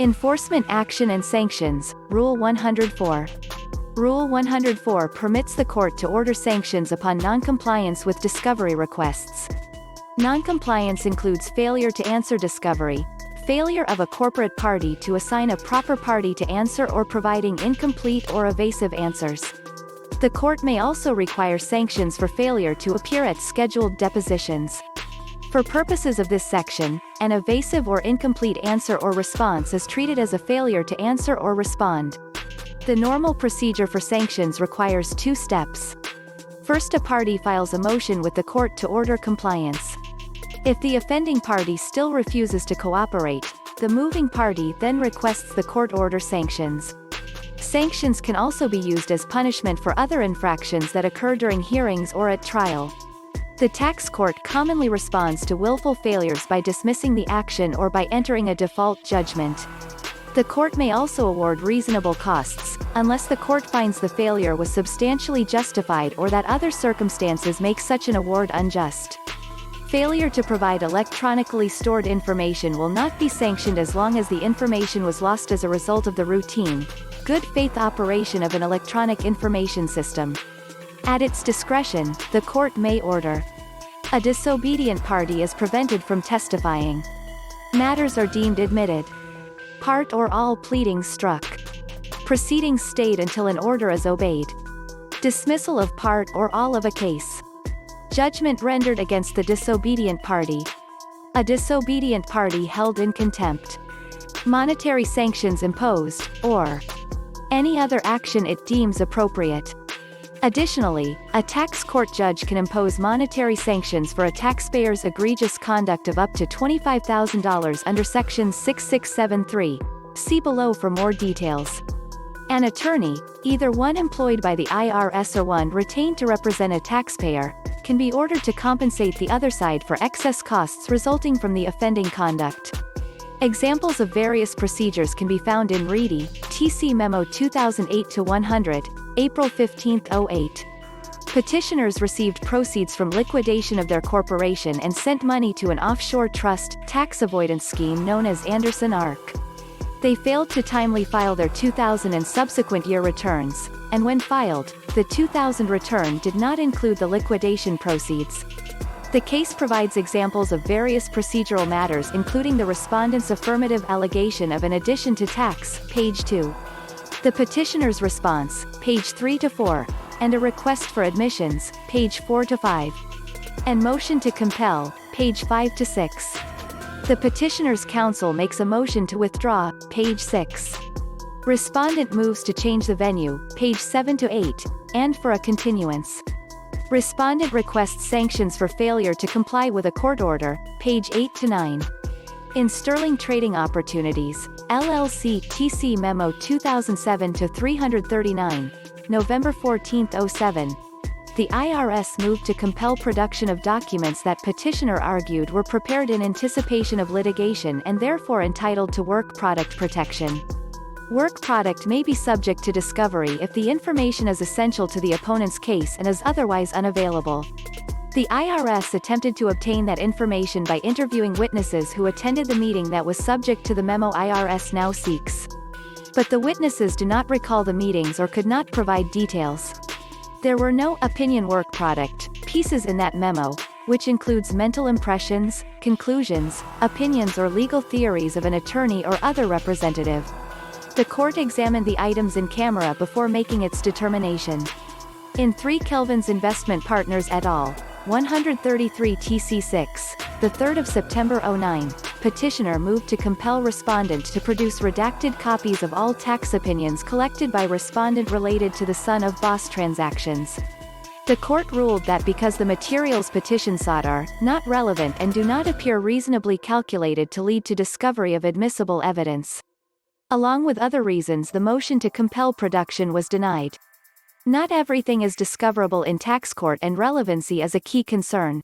Enforcement Action and Sanctions, Rule 104. Rule 104 permits the court to order sanctions upon noncompliance with discovery requests. Noncompliance includes failure to answer discovery, failure of a corporate party to assign a proper party to answer, or providing incomplete or evasive answers. The court may also require sanctions for failure to appear at scheduled depositions. For purposes of this section, an evasive or incomplete answer or response is treated as a failure to answer or respond. The normal procedure for sanctions requires two steps. First, a party files a motion with the court to order compliance. If the offending party still refuses to cooperate, the moving party then requests the court order sanctions. Sanctions can also be used as punishment for other infractions that occur during hearings or at trial. The tax court commonly responds to willful failures by dismissing the action or by entering a default judgment. The court may also award reasonable costs, unless the court finds the failure was substantially justified or that other circumstances make such an award unjust. Failure to provide electronically stored information will not be sanctioned as long as the information was lost as a result of the routine, good faith operation of an electronic information system. At its discretion, the court may order. A disobedient party is prevented from testifying. Matters are deemed admitted. Part or all pleadings struck. Proceedings stayed until an order is obeyed. Dismissal of part or all of a case. Judgment rendered against the disobedient party. A disobedient party held in contempt. Monetary sanctions imposed, or any other action it deems appropriate. Additionally, a tax court judge can impose monetary sanctions for a taxpayer's egregious conduct of up to $25,000 under Section 6673. See below for more details. An attorney, either one employed by the IRS or one retained to represent a taxpayer, can be ordered to compensate the other side for excess costs resulting from the offending conduct. Examples of various procedures can be found in Reedy, TC Memo 2008-100, April 15, 08. Petitioners received proceeds from liquidation of their corporation and sent money to an offshore trust tax avoidance scheme known as Anderson Arc. They failed to timely file their 2000 and subsequent year returns, and when filed, the 2000 return did not include the liquidation proceeds. The case provides examples of various procedural matters including the respondent's affirmative allegation of an addition to tax, page 2. The petitioner's response, page 3-4, and a request for admissions, page 4-5. And motion to compel, page 5-6. The petitioner's counsel makes a motion to withdraw, page 6. Respondent moves to change the venue, page 7-8, and for a continuance. Respondent requests sanctions for failure to comply with a court order, page 8-9. In Sterling Trading Opportunities, LLC TC Memo 2007-339, November 14, 07, the IRS moved to compel production of documents that petitioner argued were prepared in anticipation of litigation and therefore entitled to work product protection. Work product may be subject to discovery if the information is essential to the opponent's case and is otherwise unavailable. The IRS attempted to obtain that information by interviewing witnesses who attended the meeting that was subject to the memo IRS now seeks. But the witnesses do not recall the meetings or could not provide details. There were no opinion work product pieces in that memo, which includes mental impressions, conclusions, opinions or legal theories of an attorney or other representative. The court examined the items in camera before making its determination. In 3 Kelvin's Investment Partners et al., 133 TC6, the 3rd of September 09, petitioner moved to compel respondent to produce redacted copies of all tax opinions collected by respondent related to the son of boss transactions. The court ruled that because the materials petition sought are not relevant and do not appear reasonably calculated to lead to discovery of admissible evidence. Along with other reasons, the motion to compel production was denied. Not everything is discoverable in tax court, and relevancy is a key concern.